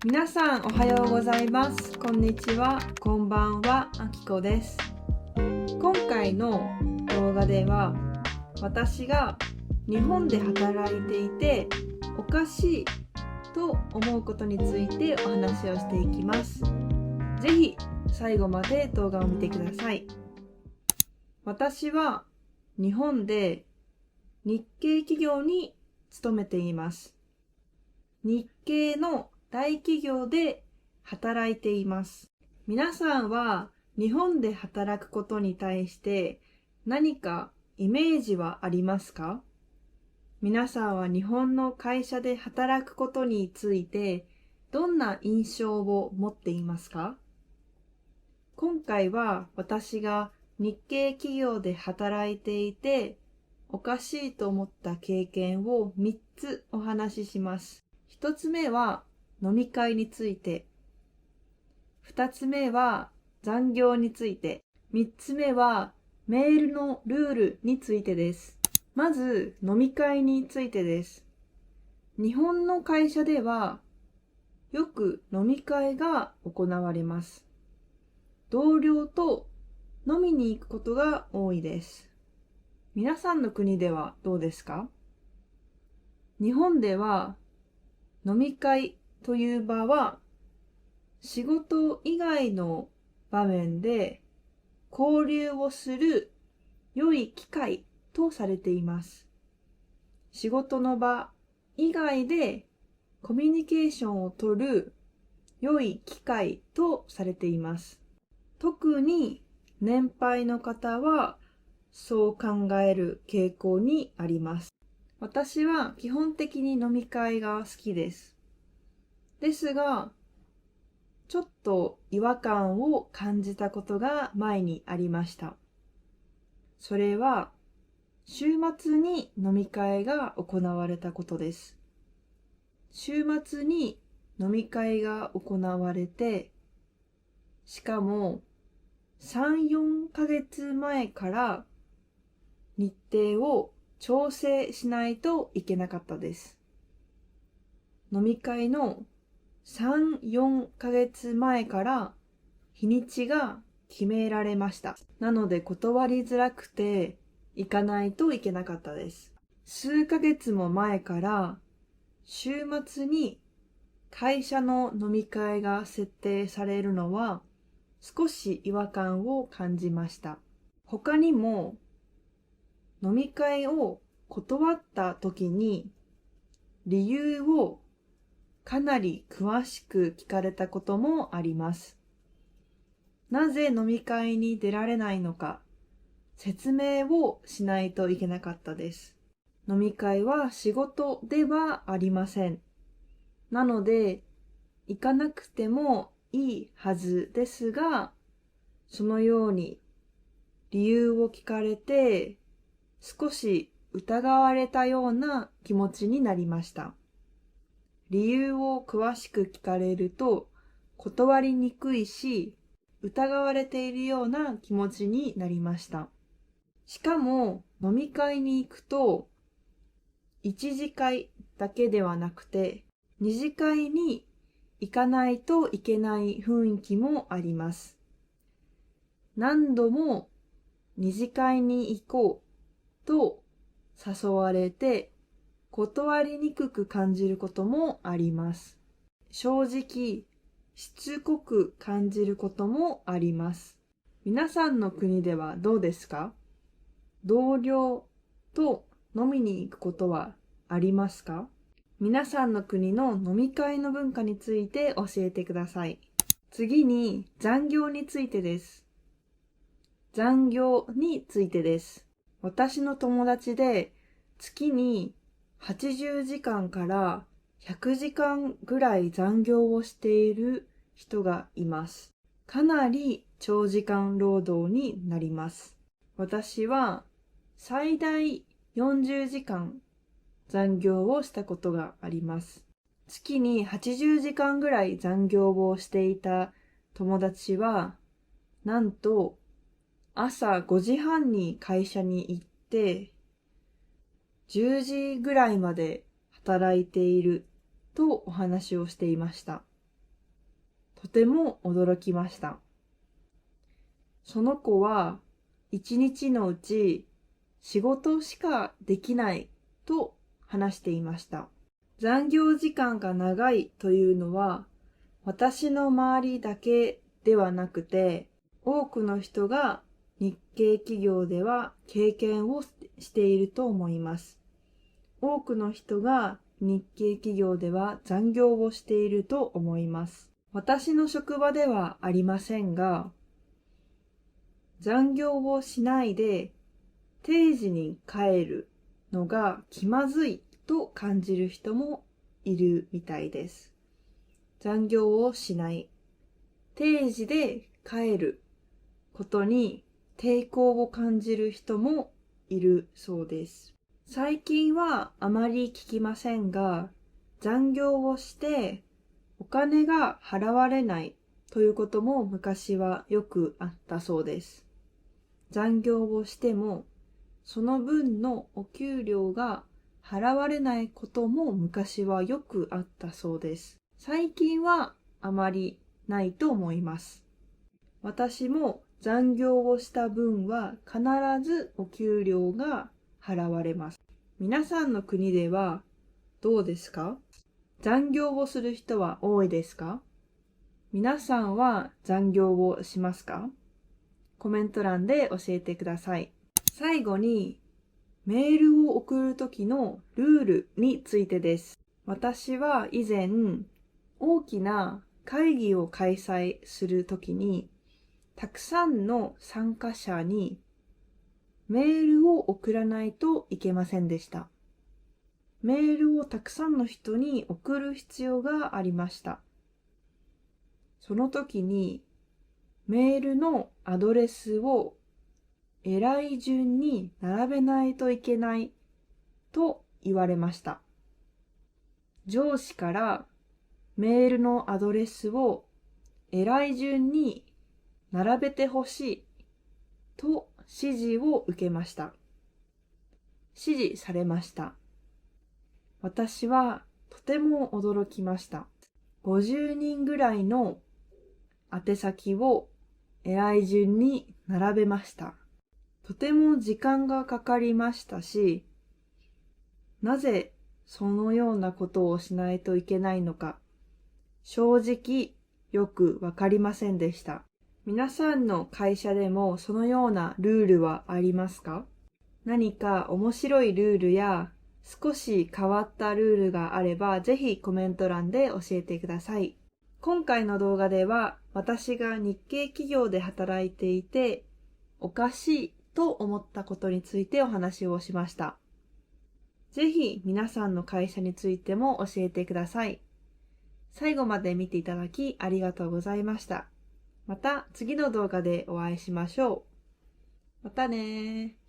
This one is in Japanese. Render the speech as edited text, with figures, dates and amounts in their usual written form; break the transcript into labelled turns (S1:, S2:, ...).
S1: 皆さんおはようございます。こんにちは、こんばんは、あきこです。今回の動画では私が日本で働いていておかしいと思うことについてお話をしていきます。ぜひ最後まで動画を見てください。私は日本で日系企業に勤めています。日系の大企業で働いています。皆さんは日本で働くことに対して何かイメージはありますか？皆さんは日本の会社で働くことについてどんな印象を持っていますか？今回は私が日系企業で働いていておかしいと思った経験を3つお話しします。1つ目は飲み会について、2つ目は残業について、3つ目はメールのルールについてです。まず飲み会についてです。日本の会社ではよく飲み会が行われます。同僚と飲みに行くことが多いです。皆さんの国ではどうですか？日本では飲み会という場は仕事以外の場面で交流をする良い機会とされています。仕事の場以外でコミュニケーションをとる良い機会とされています。特に年配の方はそう考える傾向にあります。私は基本的に飲み会が好きです。ですが、ちょっと違和感を感じたことが前にありました。それは週末に飲み会が行われたことです。週末に飲み会が行われて、しかも3、4ヶ月前から日程を調整しないといけなかったです。飲み会の3、4ヶ月前から日にちが決められました。なので断りづらくて行かないといけなかったです。数ヶ月も前から週末に会社の飲み会が設定されるのは少し違和感を感じました。他にも飲み会を断った時に理由をかなり詳しく聞かれたこともあります。なぜ飲み会に出られないのか説明をしないといけなかったです。飲み会は仕事ではありません。なので行かなくてもいいはずですが、そのように理由を聞かれて少し疑われたような気持ちになりました。理由を詳しく聞かれると断りにくいし、疑われているような気持ちになりました。しかも飲み会に行くと一次会だけではなくて二次会に行かないといけない雰囲気もあります。何度も二次会に行こうと誘われて断りにくく感じることもあります。正直しつこく感じることもあります。皆さんの国ではどうですか？同僚と飲みに行くことはありますか？皆さんの国の飲み会の文化について教えてください。次に残業についてです。残業についてです。私の友達で月に80時間から100時間ぐらい残業をしている人がいます。かなり長時間労働になります。私は最大40時間残業をしたことがあります。月に80時間ぐらい残業をしていた友達は、なんと朝5時半に会社に行って、10時ぐらいまで働いているとお話をしていました。とても驚きました。その子は一日のうち仕事しかできないと話していました。残業時間が長いというのは私の周りだけではなくて、多くの人が日系企業では経験をしていると思います。多くの人が日系企業では残業をしていると思います。私の職場ではありませんが、残業をしないで定時に帰るのが気まずいと感じる人もいるみたいです。残業をしない、定時で帰ることに抵抗を感じる人もいるそうです。最近はあまり聞きませんが、残業をしてお金が払われないということも昔はよくあったそうです。残業をしてもその分のお給料が払われないことも昔はよくあったそうです。最近はあまりないと思います。私も残業をした分は必ずお給料が払われます。皆さんの国ではどうですか？残業をする人は多いですか？皆さんは残業をしますか？コメント欄で教えてください。最後にメールを送るときのルールについてです。私は以前大きな会議を開催するときにたくさんの参加者にメールを送らないといけませんでした。メールをたくさんの人に送る必要がありました。その時にメールのアドレスを偉い順に並べないといけないと言われました。上司からメールのアドレスを偉い順に並べてほしいと指示を受けました。指示されました。私はとても驚きました。50人ぐらいの宛先を偉い順に並べました。とても時間がかかりましたし、なぜそのようなことをしないといけないのか、正直よくわかりませんでした。皆さんの会社でもそのようなルールはありますか？何か面白いルールや少し変わったルールがあれば、ぜひコメント欄で教えてください。今回の動画では、私が日系企業で働いていて、おかしいと思ったことについてお話をしました。ぜひ皆さんの会社についても教えてください。最後まで見ていただきありがとうございました。また次の動画でお会いしましょう。またねー。